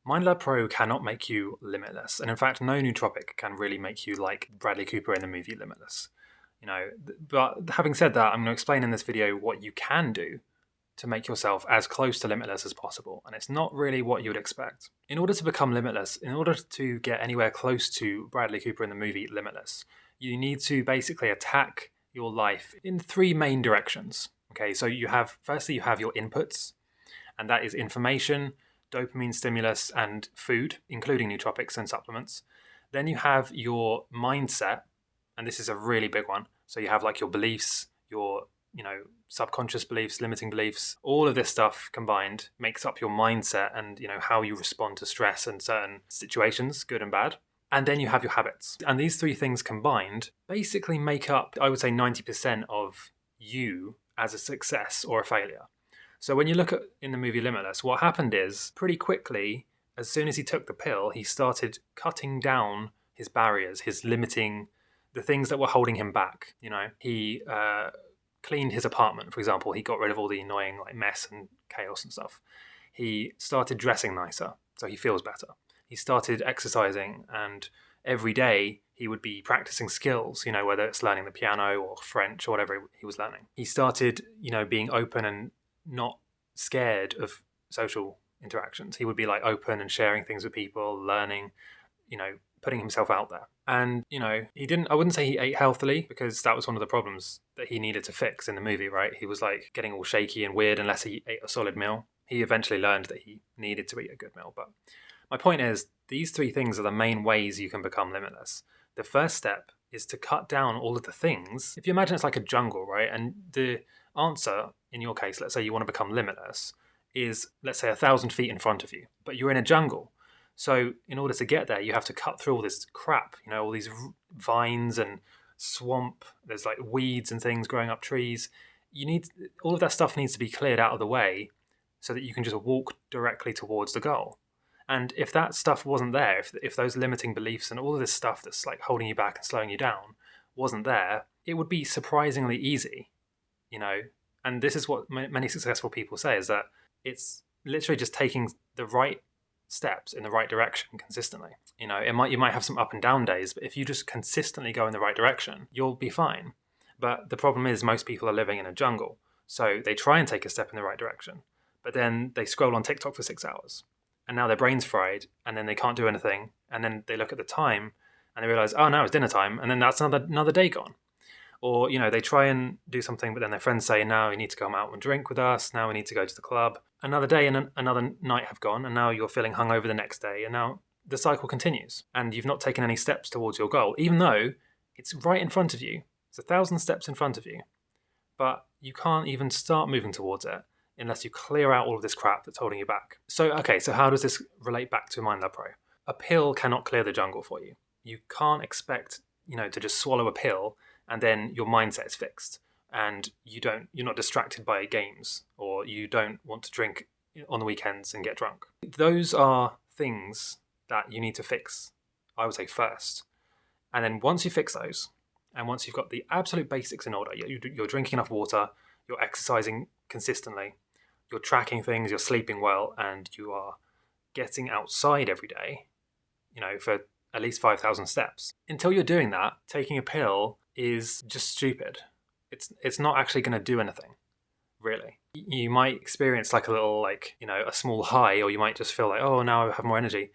MindLab Pro cannot make you limitless, and in fact, no nootropic can really make you like Bradley Cooper in the movie Limitless. But having said that, I'm going to explain in this video what you can do to make yourself as close to limitless as possible, and it's not really what you would expect. In order to become limitless, in order to get anywhere close to Bradley Cooper in the movie Limitless, you need to basically attack your life in three main directions. Okay, so firstly you have your inputs, and that is information, dopamine stimulus, and food, including nootropics and supplements. Then you have your mindset, and this is a really big one. So you have like your beliefs, your subconscious beliefs, limiting beliefs. All of this stuff combined makes up your mindset and how you respond to stress and certain situations, good and bad. And then you have your habits. And these three things combined basically make up, I would say, 90% of you as a success or a failure. So when you look at in the movie Limitless, what happened is pretty quickly, as soon as he took the pill, he started cutting down his barriers, his limiting, the things that were holding him back. He cleaned his apartment, for example. He got rid of all the annoying like mess and chaos and stuff. He started dressing nicer, so he feels better. He started exercising, and every day he would be practicing skills, whether it's learning the piano or French or whatever he was learning. He started, being open and not scared of social interactions. He would be like open and sharing things with people, learning, putting himself out there. And, I wouldn't say he ate healthily, because that was one of the problems that he needed to fix in the movie, right? He was like getting all shaky and weird unless he ate a solid meal. He eventually learned that he needed to eat a good meal. But my point is, these three things are the main ways you can become limitless. The first step is to cut down all of the things. If you imagine it's like a jungle, right? And the answer, in your case, let's say you want to become limitless, is, let's say, 1,000 feet in front of you, but you're in a jungle. So in order to get there, you have to cut through all this crap, all these vines and swamp. There's like weeds and things growing up trees. All of that stuff needs to be cleared out of the way so that you can just walk directly towards the goal. And if that stuff wasn't there, if those limiting beliefs and all of this stuff that's like holding you back and slowing you down wasn't there, it would be surprisingly easy, And this is what many successful people say, is that it's literally just taking the right steps in the right direction consistently. You might have some up and down days, but if you just consistently go in the right direction, you'll be fine. But the problem is, most people are living in a jungle. So they try and take a step in the right direction, but then they scroll on TikTok for 6 hours. And now their brain's fried, and then they can't do anything. And then they look at the time and they realize, oh, now it's dinner time. And then that's another day gone. Or, they try and do something, but then their friends say, now you need to come out and drink with us. Now we need to go to the club. Another day and another night have gone, and now you're feeling hungover the next day. And now the cycle continues, and you've not taken any steps towards your goal, even though it's right in front of you. It's 1,000 steps in front of you. But you can't even start moving towards it unless you clear out all of this crap that's holding you back. So how does this relate back to MindLab Pro? A pill cannot clear the jungle for you. You can't expect, to just swallow a pill and then your mindset is fixed, and you're not distracted by games, or you don't want to drink on the weekends and get drunk. Those are things that you need to fix, I would say, first. And then once you fix those, and once you've got the absolute basics in order, you're drinking enough water, you're exercising consistently, you're tracking things, you're sleeping well, and you are getting outside every day, for at least 5,000 steps. Until you're doing that, taking a pill is just stupid. It's not actually going to do anything, really. You might experience like a little, a small high, or you might just feel like, oh, now I have more energy.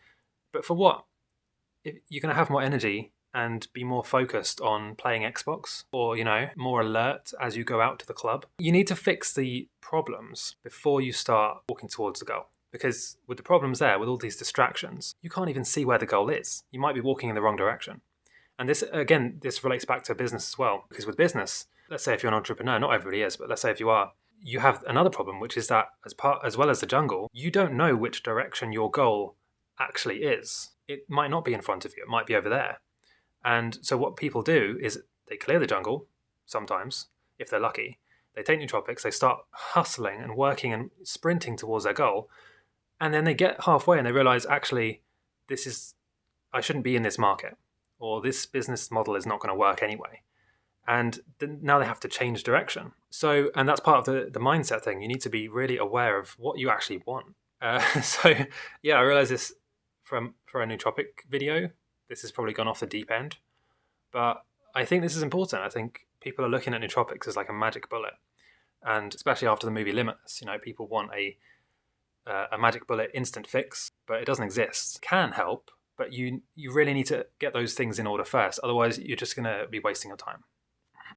But for what? If you're going to have more energy and be more focused on playing Xbox, or, more alert as you go out to the club. You need to fix the problems before you start walking towards the goal. Because with the problems there, with all these distractions, you can't even see where the goal is. You might be walking in the wrong direction. And this relates back to business as well. Because with business, let's say if you're an entrepreneur, not everybody is, but let's say if you are, you have another problem, which is that as well as the jungle, you don't know which direction your goal actually is. It might not be in front of you. It might be over there. And so what people do is they clear the jungle sometimes, if they're lucky. They take nootropics, they start hustling and working and sprinting towards their goal. And then they get halfway and they realize, actually, I shouldn't be in this market, or this business model is not going to work anyway. And now they have to change direction. And that's part of the mindset thing. You need to be really aware of what you actually want. So yeah, I realize this for a nootropic video. This has probably gone off the deep end, but I think this is important. I think people are looking at nootropics as like a magic bullet, and especially after the movie Limitless, people want a magic bullet instant fix, but it doesn't exist. It can help, but you really need to get those things in order first. Otherwise, you're just going to be wasting your time.